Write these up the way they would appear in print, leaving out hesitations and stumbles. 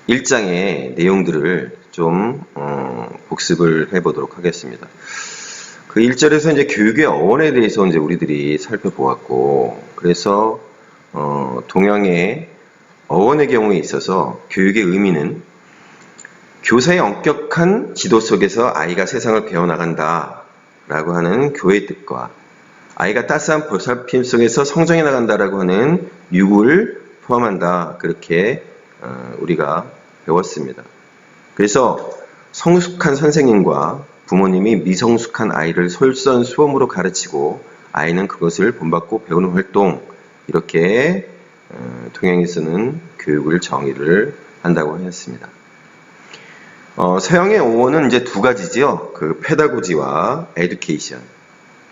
1장의 내용들을 좀 복습을 해보도록 하겠습니다. 그 1절에서 이제 교육의 어원에 대해서 이제 우리들이 살펴보았고, 그래서 동양의 어원의 경우에 있어서 교육의 의미는 교사의 엄격한 지도 속에서 아이가 세상을 배워나간다 라고 하는 교회의 뜻과 아이가 따스한 보살핌 속에서 성장해 나간다라고 하는 유구를 포함한다, 그렇게 우리가 배웠습니다. 그래서 성숙한 선생님과 부모님이 미성숙한 아이를 솔선수범으로 가르치고 아이는 그것을 본받고 배우는 활동, 이렇게 동양에서는 교육을 정의를 한다고 하였습니다. 서양의 어원은 이제 두 가지죠. 그 페다고지와 에듀케이션.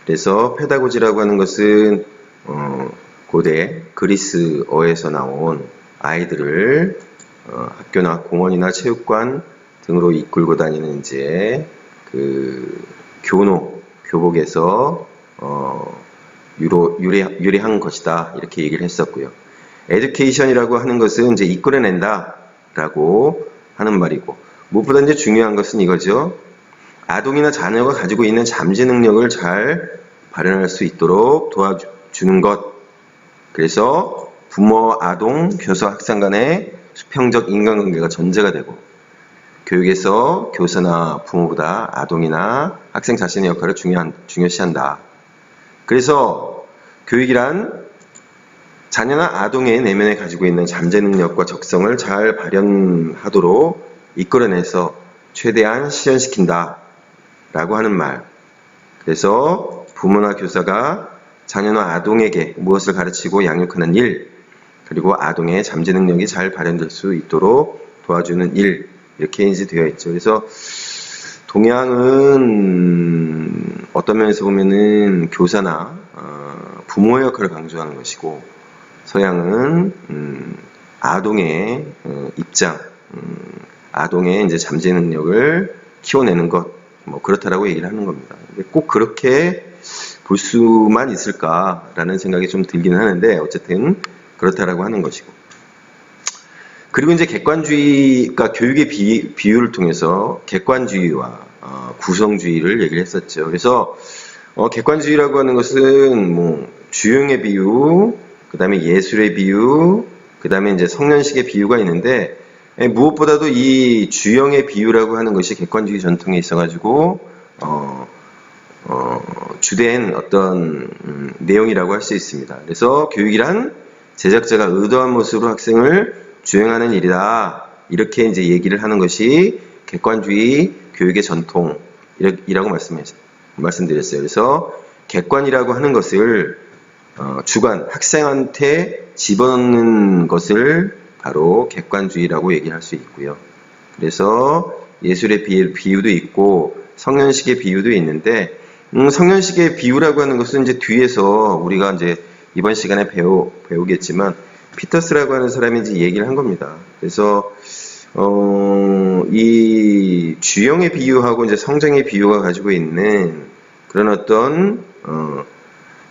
그래서 페다고지라고 하는 것은 고대 그리스어에서 나온 아이들을 학교나 공원이나 체육관 등으로 이끌고 다니는 이제 그 교복에서 유래한 것이다, 이렇게 얘기를 했었고요. 에듀케이션이라고 하는 것은 이제 이끌어낸다라고 하는 말이고, 무엇보다 이제 중요한 것은 이거죠. 아동이나 자녀가 가지고 있는 잠재 능력을 잘 발현할 수 있도록 도와주는 것. 그래서 부모, 아동, 교사, 학생 간의 수평적 인간관계가 전제가 되고, 교육에서 교사나 부모보다 아동이나 학생 자신의 역할을 중요시한다. 그래서 교육이란 자녀나 아동의 내면에 가지고 있는 잠재 능력과 적성을 잘 발현하도록 이끌어내서 최대한 실현시킨다 라고 하는 말. 그래서 부모나 교사가 자녀나 아동에게 무엇을 가르치고 양육하는 일, 그리고 아동의 잠재 능력이 잘 발현될 수 있도록 도와주는 일, 이렇게 이제 되어 있죠. 그래서 동양은 어떤 면에서 보면은 교사나 부모의 역할을 강조하는 것이고, 서양은 아동의 입장, 아동의 이제 잠재 능력을 키워내는 것, 뭐 그렇다라고 얘기를 하는 겁니다. 근데 꼭 그렇게 볼 수만 있을까라는 생각이 좀 들기는 하는데, 어쨌든 그렇다라고 하는 것이고. 그리고 이제 객관주의, 그러니까 교육의 비유를 통해서 객관주의와 구성주의를 얘기를 했었죠. 그래서 객관주의라고 하는 것은 뭐 주형의 비유, 그 다음에 예술의 비유, 그 다음에 이제 성년식의 비유가 있는데, 무엇보다도 이 주형의 비유라고 하는 것이 객관주의 전통에 있어가지고 주된 어떤 내용이라고 할 수 있습니다. 그래서 교육이란 제작자가 의도한 모습으로 학생을 주행하는 일이다, 이렇게 이제 얘기를 하는 것이 객관주의 교육의 전통이라고 말씀드렸어요. 그래서 객관이라고 하는 것을 주관, 학생한테 집어넣는 것을 바로 객관주의라고 얘기할 수 있고요. 그래서 예술의 비유도 있고 성년식의 비유도 있는데, 성년식의 비유라고 하는 것은 이제 뒤에서 우리가 이제 이번 시간에 배우겠지만 피터스라고 하는 사람이 이제 얘기를 한 겁니다. 그래서 이 주형의 비유하고 이제 성장의 비유가 가지고 있는 그런 어떤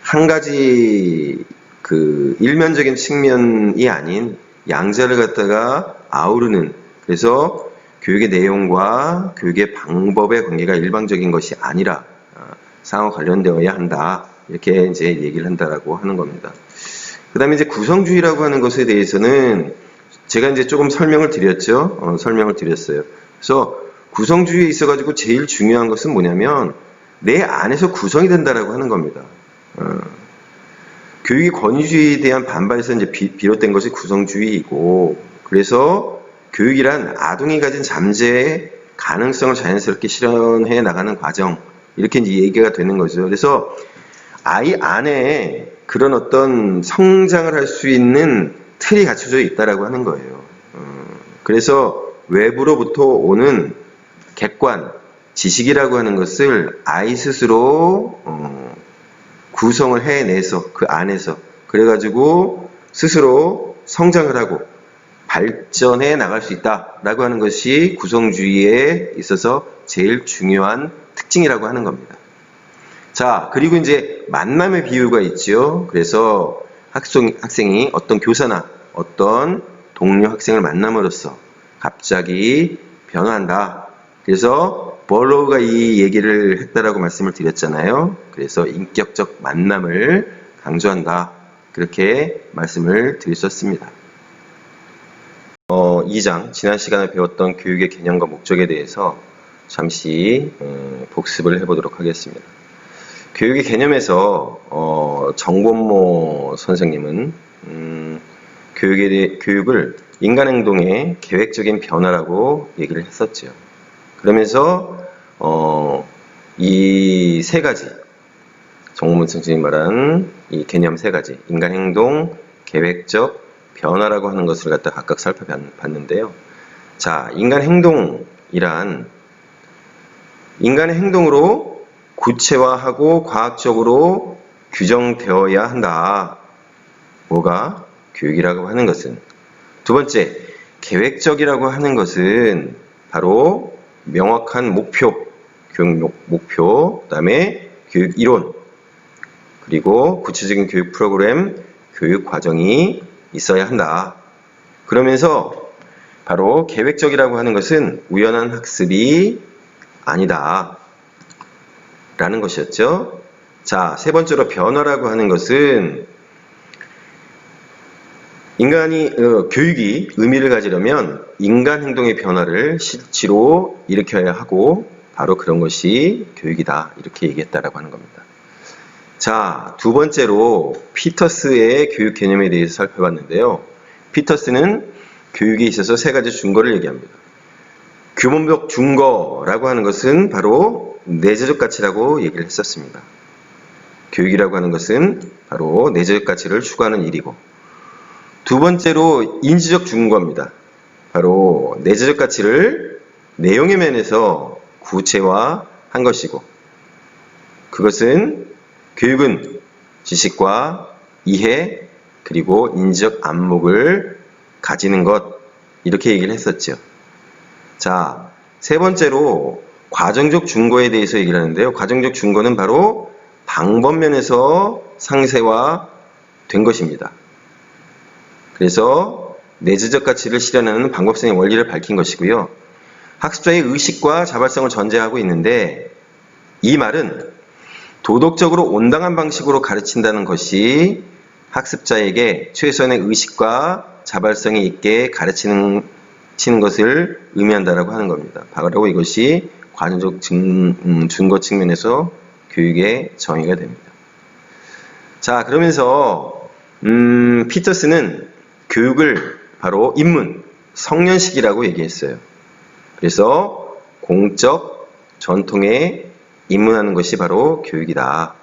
한 가지 그 일면적인 측면이 아닌 양자를 갖다가 아우르는, 그래서 교육의 내용과 교육의 방법의 관계가 일방적인 것이 아니라 상호 관련되어야 한다, 이렇게 이제 얘기를 한다라고 하는 겁니다. 그 다음에 이제 구성주의라고 하는 것에 대해서는 제가 이제 조금 설명을 드렸죠. 설명을 드렸어요. 그래서 구성주의에 있어가지고 제일 중요한 것은 뭐냐면 내 안에서 구성이 된다라고 하는 겁니다. 교육의 권위주의에 대한 반발에서 이제 비롯된 것이 구성주의이고, 그래서 교육이란 아동이 가진 잠재의 가능성을 자연스럽게 실현해 나가는 과정, 이렇게 이제 얘기가 되는 거죠. 그래서 아이 안에 그런 어떤 성장을 할 수 있는 틀이 갖춰져 있다라고 하는 거예요. 그래서 외부로부터 오는 객관, 지식이라고 하는 것을 아이 스스로 구성을 해내서 그 안에서 그래가지고 스스로 성장을 하고 발전해 나갈 수 있다라고 하는 것이 구성주의에 있어서 제일 중요한 특징이라고 하는 겁니다. 자, 그리고 이제 만남의 비유가 있죠. 그래서 학생이 어떤 교사나 어떤 동료 학생을 만남으로써 갑자기 변화한다. 그래서 벌로우가 이 얘기를 했다라고 말씀을 드렸잖아요. 그래서 인격적 만남을 강조한다. 그렇게 말씀을 드렸었습니다. 2장, 지난 시간에 배웠던 교육의 개념과 목적에 대해서 잠시 복습을 해보도록 하겠습니다. 교육의 개념에서 정본모 선생님은 교육을 인간행동의 계획적인 변화라고 얘기를 했었죠. 그러면서 이 세 가지, 정본모 선생님이 말한 이 개념 세 가지, 인간행동, 계획적, 변화라고 하는 것을 갖다 각각 살펴봤는데요. 자, 인간의 행동으로 구체화하고 과학적으로 규정되어야 한다. 뭐가? 교육이라고 하는 것은. 두 번째, 계획적이라고 하는 것은 바로 명확한 목표, 교육 목표, 그 다음에 교육 이론, 그리고 구체적인 교육 프로그램, 교육 과정이 있어야 한다. 그러면서 바로 계획적이라고 하는 것은 우연한 학습이 아니다. 라는 것이었죠. 자, 세 번째로 변화라고 하는 것은 교육이 의미를 가지려면 인간 행동의 변화를 실제로 일으켜야 하고 바로 그런 것이 교육이다. 이렇게 얘기했다라고 하는 겁니다. 자, 두 번째로 피터스의 교육 개념에 대해서 살펴봤는데요. 피터스는 교육에 있어서 세 가지 준거를 얘기합니다. 규범적 준거라고 하는 것은 바로 내재적 가치라고 얘기를 했었습니다. 교육이라고 하는 것은 바로 내재적 가치를 추구하는 일이고, 두 번째로 인지적 준거입니다. 바로 내재적 가치를 내용의 면에서 구체화한 것이고, 그것은 교육은 지식과 이해 그리고 인지적 안목을 가지는 것, 이렇게 얘기를 했었죠. 자, 세 번째로 과정적 준거에 대해서 얘기를 하는데요. 과정적 준거는 바로 방법면에서 상세화된 것입니다. 그래서 내재적 가치를 실현하는 방법성의 원리를 밝힌 것이고요. 학습자의 의식과 자발성을 전제하고 있는데, 이 말은 도덕적으로 온당한 방식으로 가르친다는 것이 학습자에게 최소한의 의식과 자발성이 있게 가르치는 것을 의미한다라고 하는 겁니다. 바로 이것이 과정적 준거 측면에서 교육의 정의가 됩니다. 자, 그러면서 피터스는 교육을 바로 입문, 성년식이라고 얘기했어요. 그래서 공적 전통에 입문하는 것이 바로 교육이다.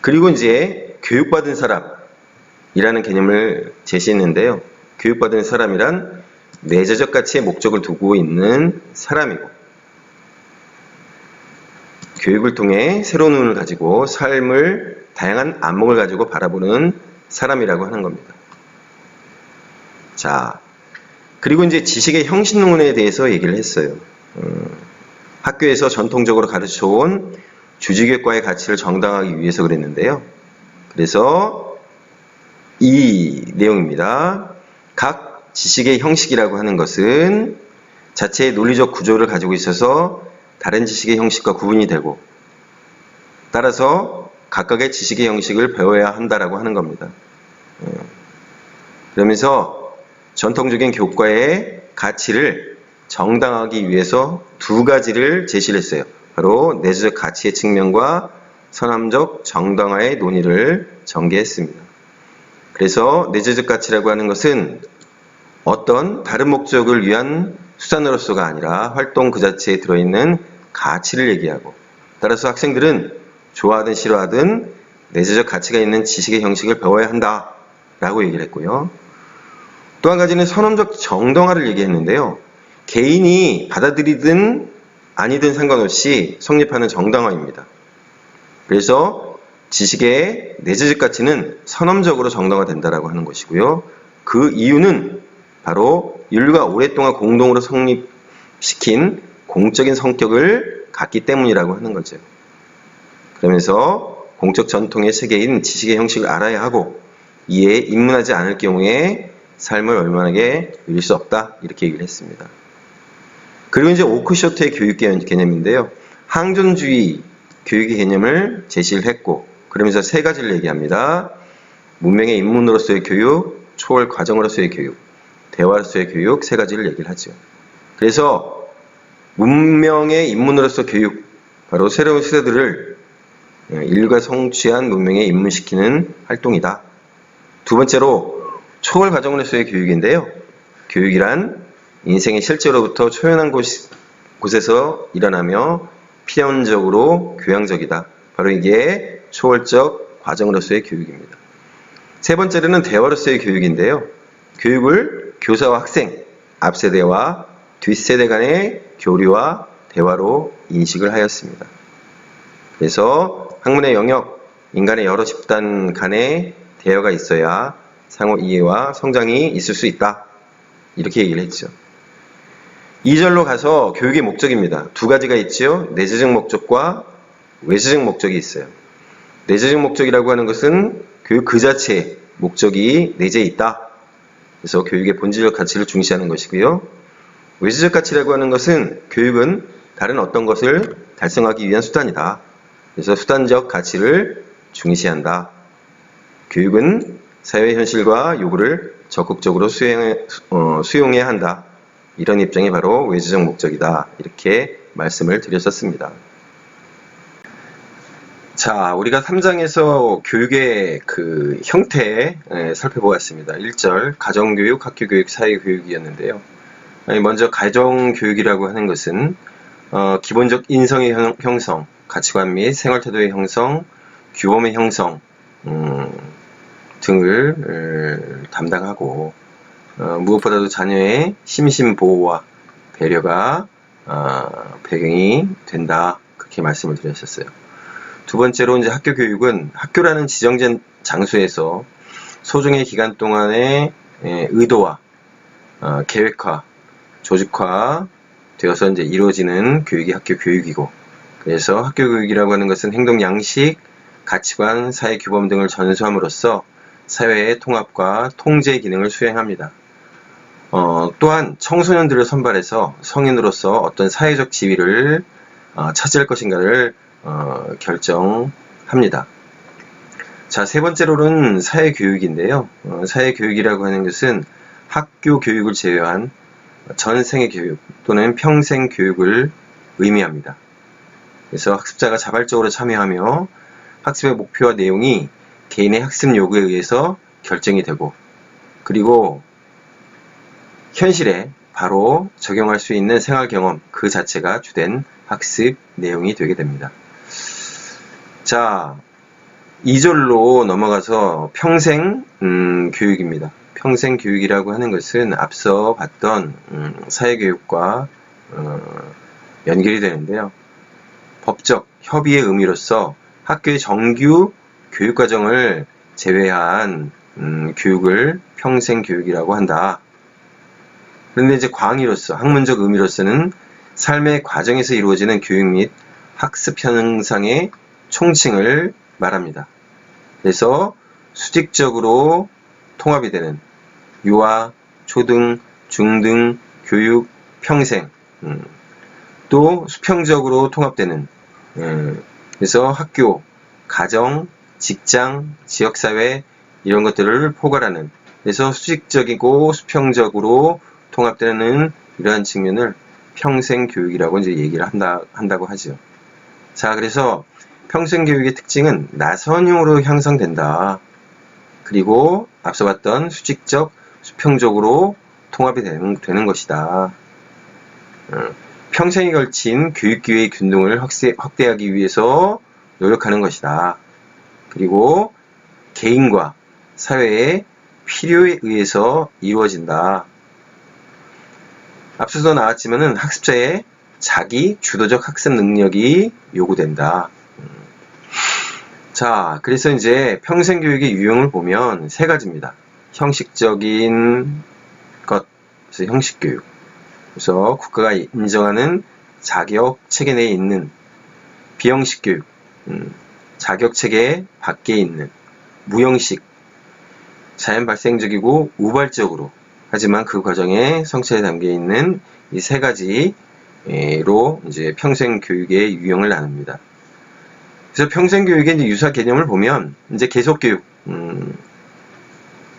그리고 이제 교육받은 사람이라는 개념을 제시했는데요. 교육받은 사람이란 내재적 가치의 목적을 두고 있는 사람이고, 교육을 통해 새로운 눈을 가지고 삶을 다양한 안목을 가지고 바라보는 사람이라고 하는 겁니다. 자, 그리고 이제 지식의 형식론에 대해서 얘기를 했어요. 학교에서 전통적으로 가르쳐온 주지교육과의 가치를 정당하기 위해서 그랬는데요. 그래서 이 내용입니다. 각 지식의 형식이라고 하는 것은 자체의 논리적 구조를 가지고 있어서 다른 지식의 형식과 구분이 되고, 따라서 각각의 지식의 형식을 배워야 한다라고 하는 겁니다. 그러면서 전통적인 교과의 가치를 정당하기 위해서 두 가지를 제시를 했어요. 바로 내재적 가치의 측면과 선함적 정당화의 논의를 전개했습니다. 그래서 내재적 가치라고 하는 것은 어떤 다른 목적을 위한 수단으로서가 아니라 활동 그 자체에 들어있는 가치를 얘기하고, 따라서 학생들은 좋아하든 싫어하든 내재적 가치가 있는 지식의 형식을 배워야 한다 라고 얘기를 했고요. 또 한 가지는 선언적 정당화를 얘기했는데요. 개인이 받아들이든 아니든 상관없이 성립하는 정당화입니다. 그래서 지식의 내재적 가치는 선언적으로 정당화된다라고 하는 것이고요. 그 이유는 바로 인류가 오랫동안 공동으로 성립시킨 공적인 성격을 갖기 때문이라고 하는 거죠. 그러면서 공적 전통의 세계인 지식의 형식을 알아야 하고 이에 입문하지 않을 경우에 삶을 원만하게 누릴 수 없다. 이렇게 얘기를 했습니다. 그리고 이제 오크쇼트의 교육 개념인데요. 항존주의 교육의 개념을 제시를 했고, 그러면서 세 가지를 얘기합니다. 문명의 입문으로서의 교육, 초월 과정으로서의 교육, 대화로서의 교육, 세 가지를 얘기를 하죠. 그래서 문명의 입문으로서 교육, 바로 새로운 시대들을 인류가 성취한 문명에 입문시키는 활동이다. 두 번째로 초월 과정으로서의 교육인데요. 교육이란 인생의 실제로부터 초연한 곳에서 일어나며 필연적으로 교양적이다. 바로 이게 초월적 과정으로서의 교육입니다. 세 번째로는 대화로서의 교육인데요. 교육을 교사와 학생, 앞세대와 뒷세대 간의 교류와 대화로 인식을 하였습니다. 그래서 학문의 영역, 인간의 여러 집단 간의 대화가 있어야 상호 이해와 성장이 있을 수 있다. 이렇게 얘기를 했죠. 2절로 가서 교육의 목적입니다. 두 가지가 있죠. 내재적 목적과 외재적 목적이 있어요. 내재적 목적이라고 하는 것은 교육 그 자체의 목적이 내재해 있다. 그래서 교육의 본질적 가치를 중시하는 것이고요. 외재적 가치라고 하는 것은 교육은 다른 어떤 것을 달성하기 위한 수단이다. 그래서 수단적 가치를 중시한다. 교육은 사회 현실과 요구를 적극적으로 수용해야 한다. 이런 입장이 바로 외재적 목적이다. 이렇게 말씀을 드렸었습니다. 자, 우리가 3장에서 교육의 그 형태 살펴보았습니다. 1절, 가정교육, 학교교육, 사회교육이었는데요. 먼저 가정교육이라고 하는 것은 기본적 인성의 형성, 가치관 및 생활태도의 형성, 규범의 형성 등을 담당하고 무엇보다도 자녀의 심신보호와 배려가 배경이 된다. 그렇게 말씀을 드렸었어요. 두 번째로 이제 학교교육은 학교라는 지정된 장소에서 소중의 기간 동안의 의도와 계획화, 조직화 되어서 이제 이루어지는 교육이 학교 교육이고, 그래서 학교 교육이라고 하는 것은 행동 양식, 가치관, 사회 규범 등을 전수함으로써 사회의 통합과 통제 기능을 수행합니다. 또한 청소년들을 선발해서 성인으로서 어떤 사회적 지위를 차지할 것인가를 결정합니다. 자, 세 번째로는 사회교육인데요. 사회교육이라고 하는 것은 학교 교육을 제외한 전생의 교육 또는 평생 교육을 의미합니다. 그래서 학습자가 자발적으로 참여하며 학습의 목표와 내용이 개인의 학습 요구에 의해서 결정이 되고, 그리고 현실에 바로 적용할 수 있는 생활 경험 그 자체가 주된 학습 내용이 되게 됩니다. 자, 2절로 넘어가서 평생 교육입니다. 평생 교육이라고 하는 것은 앞서 봤던 사회교육과 연결이 되는데요. 법적 협의의 의미로서 학교의 정규 교육과정을 제외한 교육을 평생 교육이라고 한다. 그런데 이제 광의로서, 학문적 의미로서는 삶의 과정에서 이루어지는 교육 및 학습 현상의 총칭을 말합니다. 그래서 수직적으로 통합이 되는 유아, 초등, 중등, 교육, 평생, 또 수평적으로 통합되는, 그래서 학교, 가정, 직장, 지역사회 이런 것들을 포괄하는, 그래서 수직적이고 수평적으로 통합되는 이러한 측면을 평생교육이라고 이제 얘기를 한다고 하죠. 자, 그래서 평생교육의 특징은 나선형으로 형성된다. 그리고 앞서 봤던 수직적, 수평적으로 통합이 되는 것이다. 평생에 걸친 교육기회의 균등을 확대하기 위해서 노력하는 것이다. 그리고 개인과 사회의 필요에 의해서 이루어진다. 앞서도 나왔지만은 학습자의 자기 주도적 학습 능력이 요구된다. 자, 그래서 이제 평생교육의 유형을 보면 세 가지입니다. 형식적인 것, 그래서 형식교육. 그래서 국가가 인정하는 자격 체계 내에 있는 비형식 교육, 자격 체계 밖에 있는 무형식, 자연 발생적이고 우발적으로, 하지만 그 과정에 성찰에 담겨 있는 이 세 가지로 이제 평생 교육의 유형을 나눕니다. 그래서 평생 교육의 이제 유사 개념을 보면 이제 계속 교육,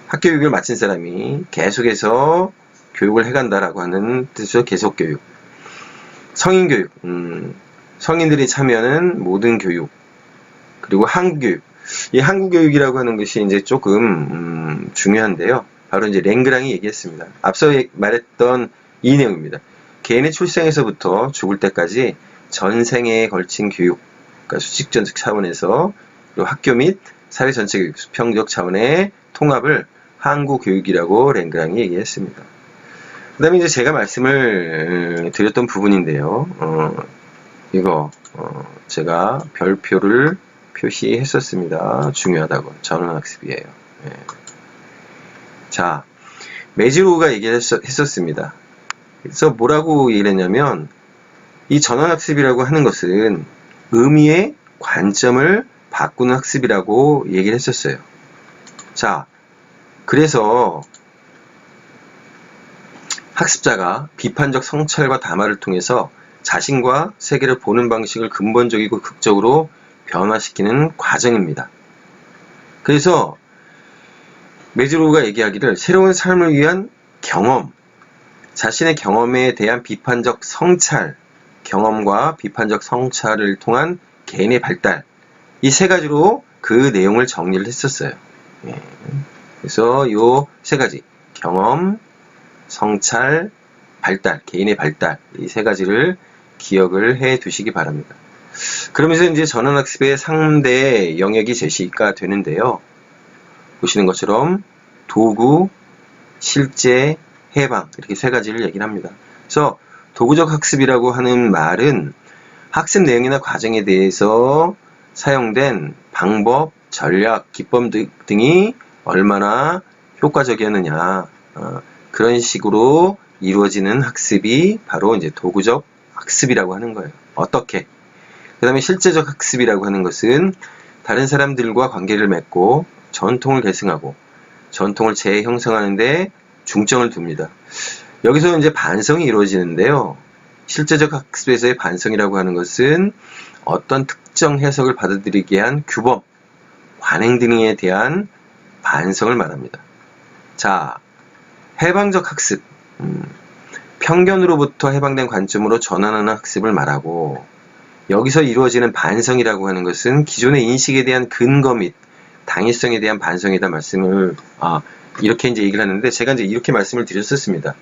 학교육을 마친 사람이 계속해서 교육을 해간다라고 하는 뜻에서 계속 교육. 성인 교육, 성인들이 참여하는 모든 교육. 그리고 한국 교육. 이 한국 교육이라고 하는 것이 이제 조금 중요한데요. 바로 이제 랭그랑이 얘기했습니다. 앞서 말했던 이 내용입니다. 개인의 출생에서부터 죽을 때까지 전생에 걸친 교육, 그러니까 수직전적 차원에서 학교 및 사회 전체 교육, 수평적 차원의 통합을 한국 교육이라고 랭그랑이 얘기했습니다. 그 다음에 이제 제가 말씀을 드렸던 부분인데요. 이거 제가 별표를 표시했었습니다. 중요하다고. 전원학습이에요. 예. 자, 메지로우가 얘기를 했었습니다. 그래서 뭐라고 얘기를 했냐면 이 전원학습이라고 하는 것은 의미의 관점을 바꾸는 학습이라고 얘기를 했었어요. 자, 그래서 학습자가 비판적 성찰과 담화를 통해서 자신과 세계를 보는 방식을 근본적이고 극적으로 변화시키는 과정입니다. 그래서 메즈로우가 얘기하기를 새로운 삶을 위한 경험, 자신의 경험에 대한 비판적 성찰, 경험과 비판적 성찰을 통한 개인의 발달, 이 세 가지로 그 내용을 정리를 했었어요. 예. 그래서 요 세 가지, 경험, 성찰, 발달, 개인의 발달, 이 세 가지를 기억을 해 두시기 바랍니다. 그러면서 이제 전원학습의 3대 영역이 제시가 되는데요. 보시는 것처럼 도구, 실제, 해방, 이렇게 세 가지를 얘기를 합니다. 그래서 도구적 학습이라고 하는 말은 학습 내용이나 과정에 대해서 사용된 방법, 전략, 기법 등이 얼마나 효과적이었느냐, 그런 식으로 이루어지는 학습이 바로 이제 도구적 학습이라고 하는 거예요. 어떻게? 그 다음에 실제적 학습이라고 하는 것은 다른 사람들과 관계를 맺고 전통을 계승하고 전통을 재형성하는데 중점을 둡니다. 여기서 이제 반성이 이루어지는데요. 실제적 학습에서의 반성이라고 하는 것은 어떤 특정 해석을 받아들이게 한 규범, 관행 등에 대한 반성을 말합니다. 자, 해방적 학습, 편견으로부터 해방된 관점으로 전환하는 학습을 말하고, 여기서 이루어지는 반성이라고 하는 것은 기존의 인식에 대한 근거 및 당위성에 대한 반성이다 말씀을 이렇게 이제 얘기를 하는데, 제가 이제 이렇게 말씀을 드렸었습니다.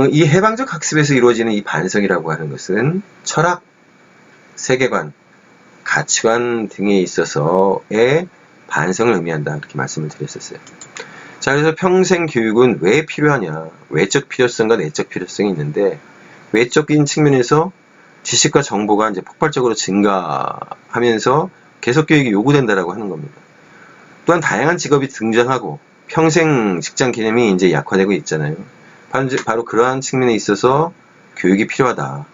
이 해방적 학습에서 이루어지는 이 반성이라고 하는 것은 철학, 세계관, 가치관 등에 있어서의 반성을 의미한다, 이렇게 말씀을 드렸었어요. 자, 그래서 평생 교육은 왜 필요하냐? 외적 필요성과 내적 필요성이 있는데, 외적인 측면에서 지식과 정보가 이제 폭발적으로 증가하면서 계속 교육이 요구된다라고 하는 겁니다. 또한 다양한 직업이 등장하고 평생 직장 개념이 이제 약화되고 있잖아요. 바로 그러한 측면에 있어서 교육이 필요하다.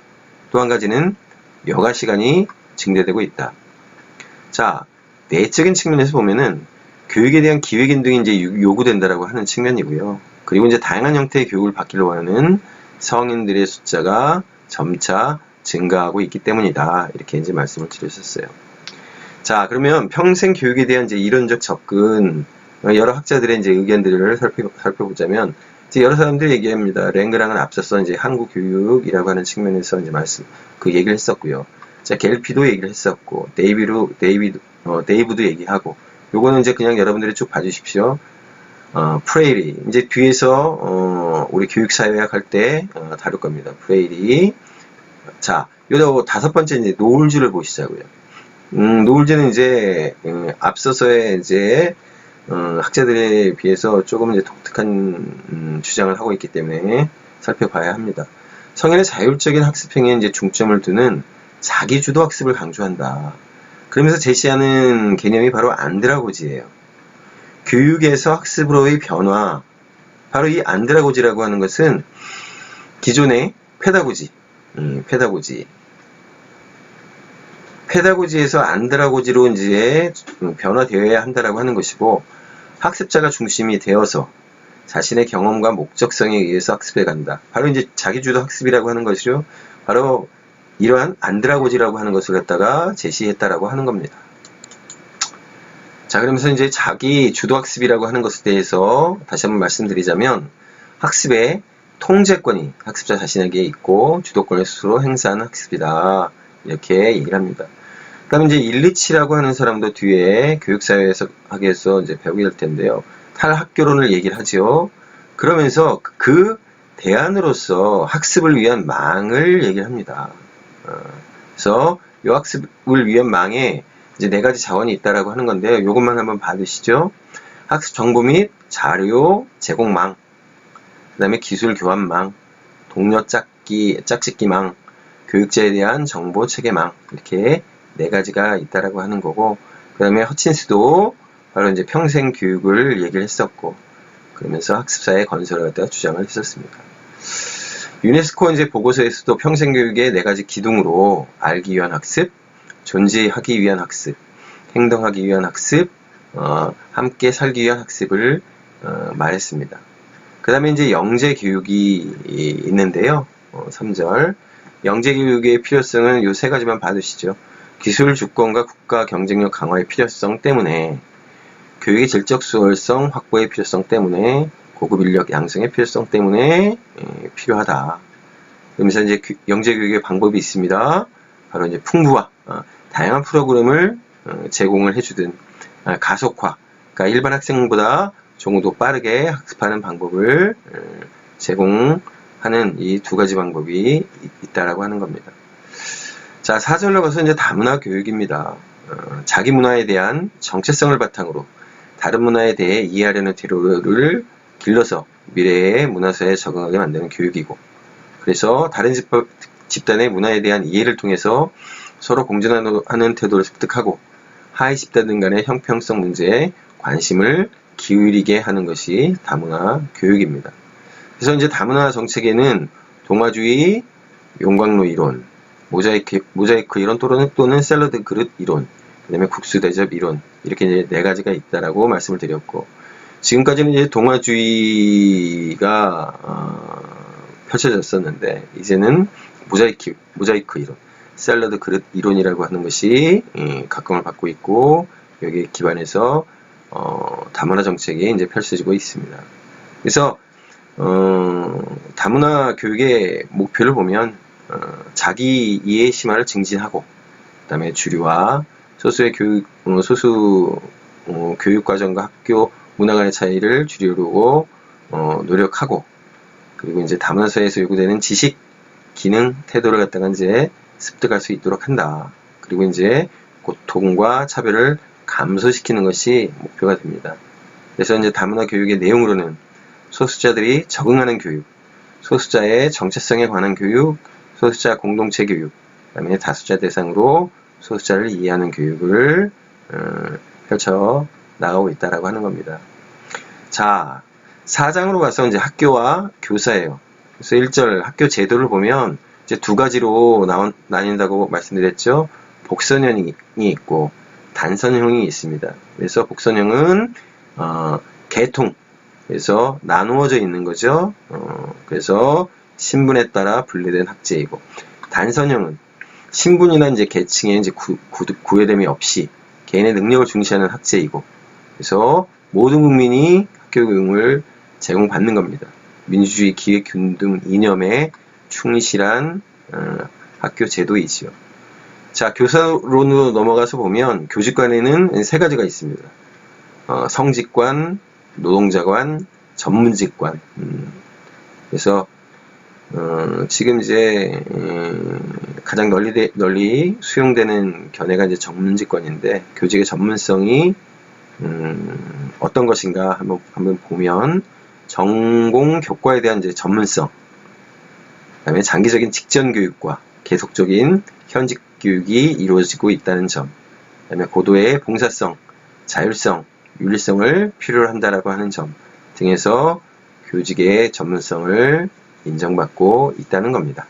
또 한 가지는 여가 시간이 증대되고 있다. 자, 내적인 측면에서 보면은 교육에 대한 기획 인등이 이제 요구된다라고 하는 측면이고요. 그리고 이제 다양한 형태의 교육을 받기를 원하는 성인들의 숫자가 점차 증가하고 있기 때문이다. 이렇게 이제 말씀을 드렸었어요. 자, 그러면 평생 교육에 대한 이제 이론적 접근, 여러 학자들의 이제 의견들을 살펴보자면, 이제 여러 사람들이 얘기합니다. 랭그랑은 앞서서 이제 한국 교육이라고 하는 측면에서 이제 그 얘기를 했었고요. 자, 갤피도 얘기를 했었고, 데이브도 얘기하고, 요거는 이제 그냥 여러분들이 쭉 봐주십시오. 프레이리. 이제 뒤에서, 우리 교육사회학 할 때, 다룰 겁니다. 프레이리. 자, 요 다섯 번째 이제 노을즈를 보시자고요. 노을즈는 이제, 앞서서의 이제, 학자들에 비해서 조금 이제 독특한, 주장을 하고 있기 때문에 살펴봐야 합니다. 성인의 자율적인 학습행위에 이제 중점을 두는 자기주도 학습을 강조한다. 그러면서 제시하는 개념이 바로 안드라고지예요. 교육에서 학습으로의 변화, 바로 이 안드라고지라고 하는 것은 기존의 페다고지에서 안드라고지로 이제 변화되어야 한다라고 하는 것이고, 학습자가 중심이 되어서 자신의 경험과 목적성에 의해서 학습해 간다. 바로 이제 자기주도 학습이라고 하는 것이죠. 바로 이러한 안드라고지라고 하는 것을 갖다가 제시했다라고 하는 겁니다. 자, 그러면서 이제 자기 주도 학습이라고 하는 것에 대해서 다시 한번 말씀드리자면 학습의 통제권이 학습자 자신에게 있고 주도권을 스스로 행사하는 학습이다. 이렇게 얘기를 합니다. 그 다음에 이제 일리치라고 하는 사람도 뒤에 교육사회에서 학에서 이제 배우게 될 텐데요. 탈학교론을 얘기를 하죠. 그러면서 그 대안으로서 학습을 위한 망을 얘기를 합니다. 그래서 이 학습을 위한 망에 이제 4가지 자원이 있다라고 하는 건데요. 이것만 한번 봐두시죠. 학습 정보 및 자료 제공망, 그 다음에 기술 교환망, 동료 짝짓기망, 교육자에 대한 정보 체계망, 이렇게 4가지가 있다라고 하는 거고, 그 다음에 허친스도 바로 이제 평생 교육을 얘기를 했었고, 그러면서 학습사의 건설을 갖다가 주장을 했었습니다. 유네스코 이제 보고서에서도 평생 교육의 4가지 기둥으로 알기 위한 학습, 존재하기 위한 학습, 행동하기 위한 학습, 함께 살기 위한 학습을 말했습니다. 그 다음에 이제 영재 교육이 있는데요. 3절. 영재 교육의 필요성은 이 3가지만 봐두시죠. 기술 주권과 국가 경쟁력 강화의 필요성 때문에, 교육의 질적 수월성 확보의 필요성 때문에, 고급 인력 양성의 필요성 때문에 필요하다. 그러면서 이제 영재 교육의 방법이 있습니다. 바로 이제 풍부화, 다양한 프로그램을 제공을 해주든 가속화, 그러니까 일반 학생보다 조금 빠르게 학습하는 방법을 제공하는 이 2가지 방법이 있다라고 하는 겁니다. 자, 4절로 가서 이제 다문화 교육입니다. 자기 문화에 대한 정체성을 바탕으로 다른 문화에 대해 이해하려는 태도를 길러서 미래의 문화사에 적응하게 만드는 교육이고, 그래서 다른 집단의 문화에 대한 이해를 통해서 서로 공존하는 태도를 습득하고 하위 집단들 간의 형평성 문제에 관심을 기울이게 하는 것이 다문화 교육입니다. 그래서 이제 다문화 정책에는 동화주의, 용광로 이론, 모자이크 이론 또는 샐러드 그릇 이론, 그 다음에 국수 대접 이론, 이렇게 이제 4가지가 있다라고 말씀을 드렸고, 지금까지는 이제 동화주의가 펼쳐졌었는데, 이제는 모자이크 이론, 샐러드 그릇 이론이라고 하는 것이 각광을 받고 있고, 여기에 기반해서 다문화 정책이 이제 펼쳐지고 있습니다. 그래서 다문화 교육의 목표를 보면 자기 이해 심화를 증진하고, 그 다음에 주류와 소수 교육 과정과 학교 문화 간의 차이를 줄이려고 노력하고, 그리고 이제 다문화 사회에서 요구되는 지식, 기능, 태도를 갖다가 이제 습득할 수 있도록 한다. 그리고 이제 고통과 차별을 감소시키는 것이 목표가 됩니다. 그래서 이제 다문화 교육의 내용으로는 소수자들이 적응하는 교육, 소수자의 정체성에 관한 교육, 소수자 공동체 교육, 그 다음에 다수자 대상으로 소수자를 이해하는 교육을 펼쳐 나가고 있다라고 하는 겁니다. 자, 4장으로 가서 이제 학교와 교사예요. 그래서 1절 학교 제도를 보면 이제 2가지로 나뉜다고 말씀드렸죠. 복선형이 있고 단선형이 있습니다. 그래서 복선형은 계통, 그래서 나누어져 있는 거죠. 그래서 신분에 따라 분리된 학제이고, 단선형은 신분이나 이제 계층에 이제 구애됨이 없이 개인의 능력을 중시하는 학제이고, 그래서 모든 국민이 학교 교육을 제공받는 겁니다. 민주주의 기획균등 이념에 충실한 학교 제도이지요. 자, 교사론으로 넘어가서 보면 교직관에는 3가지가 있습니다. 성직관, 노동자관, 전문직관. 그래서 지금 이제 가장 널리 수용되는 견해가 이제 전문직관인데, 교직의 전문성이 어떤 것인가 한번 보면 전공 교과에 대한 이제 전문성, 그다음에 장기적인 직전 교육과 계속적인 현직 교육이 이루어지고 있다는 점, 그다음에 고도의 봉사성, 자율성, 윤리성을 필요로 한다라고 하는 점 등에서 교직의 전문성을 인정받고 있다는 겁니다.